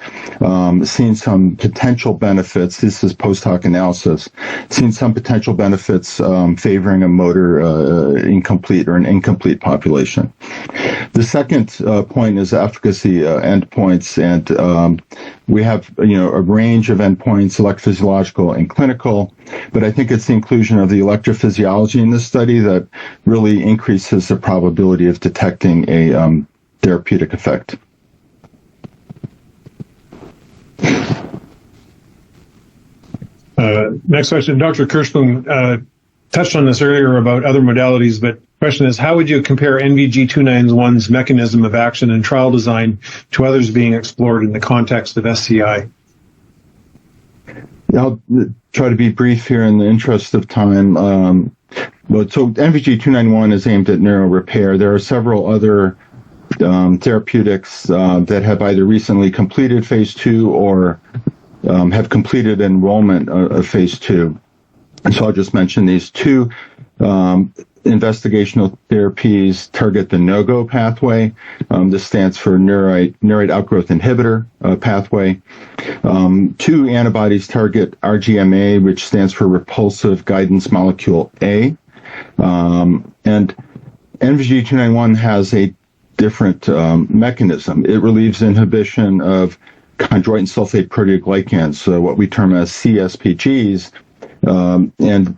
seen some potential benefits. This is post hoc analysis, seen some potential benefits favoring a motor incomplete or an incomplete population. The second point is efficacy endpoints, and we have a range of endpoints, electrophysiological and clinical, but I think it's the inclusion of the electrophysiology in this study that really increases the probability of detecting a therapeutic effect. Next question, Dr. Kershum touched on this earlier about other modalities, but the question is, how would you compare NVG-291's mechanism of action and trial design to others being explored in the context of SCI? I'll try to be brief here in the interest of time. So NVG-291 is aimed at neural repair. There are several other therapeutics that have either recently completed phase 2 or have completed enrollment of phase 2. And so I'll just mention these two. Investigational therapies target the no-go pathway. This stands for neurite outgrowth inhibitor pathway. Two antibodies target RGMA, which stands for repulsive guidance molecule A. And NVG-291 has a different mechanism. It relieves inhibition of chondroitin sulfate proteoglycans, what we term as CSPGs, and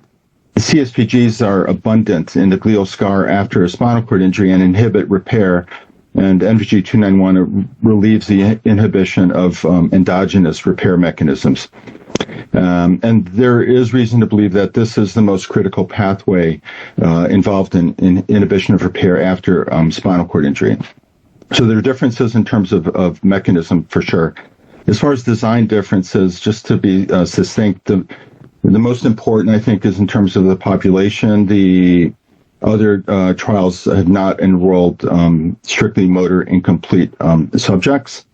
CSPGs are abundant in the glial scar after a spinal cord injury and inhibit repair, and NVG-291 relieves the inhibition of endogenous repair mechanisms. And there is reason to believe that this is the most critical pathway involved in inhibition of repair after spinal cord injury. So there are differences in terms of mechanism for sure. As far as design differences, just to be succinct, the most important, I think, is in terms of the population. The other trials have not enrolled strictly motor incomplete subjects.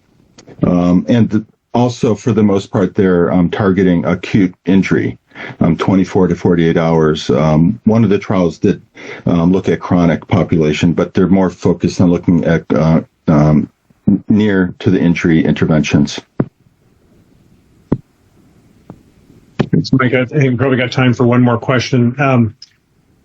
And also, for the most part, they're targeting acute injury, 24 to 48 hours. One of the trials did look at chronic population, but they're more focused on looking at near to the injury interventions. Thanks, Mike. I think we probably got time for one more question.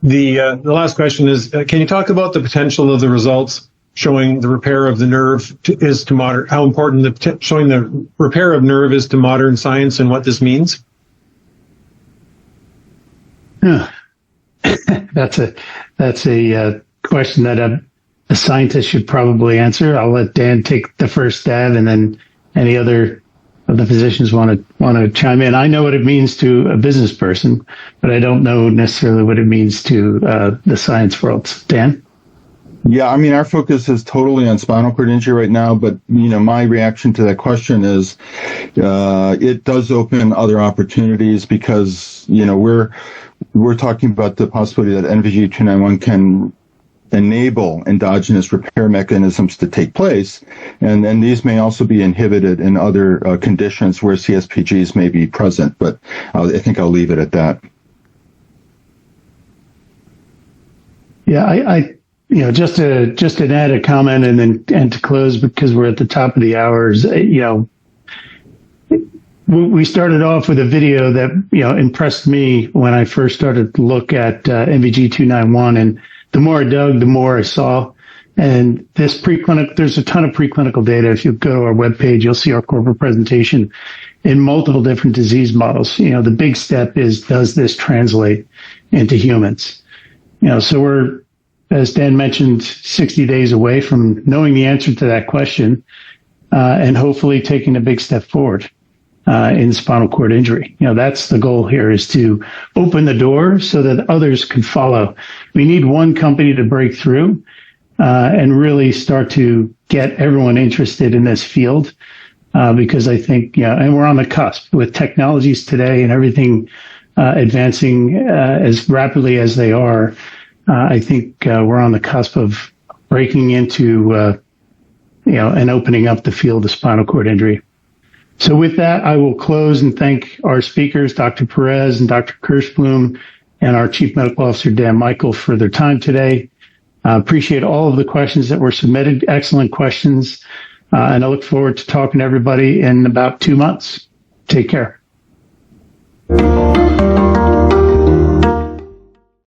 The last question is, can you talk about the potential of the results showing the repair of the nerve is to modern, how important showing the repair of nerve is to modern science and what this means? That's a question that a scientist should probably answer. I'll let Dan take the first stab, and then any other of the physicians want to chime in. I know what it means to a business person, but I don't know necessarily what it means to the science world. Dan? Yeah, I mean, our focus is totally on spinal cord injury right now, but, my reaction to that question is it does open other opportunities because, we're talking about the possibility that NVG-291 can enable endogenous repair mechanisms to take place, and then these may also be inhibited in other conditions where CSPGs may be present, but I think I'll leave it at that. Yeah, I just to add a comment and to close, because we're at the top of the hours, we started off with a video that, impressed me when I first started to look at NVG 291. And the more I dug, the more I saw. And there's a ton of preclinical data. If you go to our webpage, you'll see our corporate presentation in multiple different disease models. The big step is, does this translate into humans? So we're, as Dan mentioned, 60 days away from knowing the answer to that question, and hopefully taking a big step forward in spinal cord injury. That's the goal here, is to open the door so that others can follow. We need one company to break through and really start to get everyone interested in this field, because I think, and we're on the cusp with technologies today and everything advancing as rapidly as they are. I think we're on the cusp of breaking into, and opening up the field of spinal cord injury. So with that, I will close and thank our speakers, Dr. Perez and Dr. Kershum, and our Chief Medical Officer, Dan Michael, for their time today. Appreciate all of the questions that were submitted. Excellent questions. And I look forward to talking to everybody in about 2 months. Take care.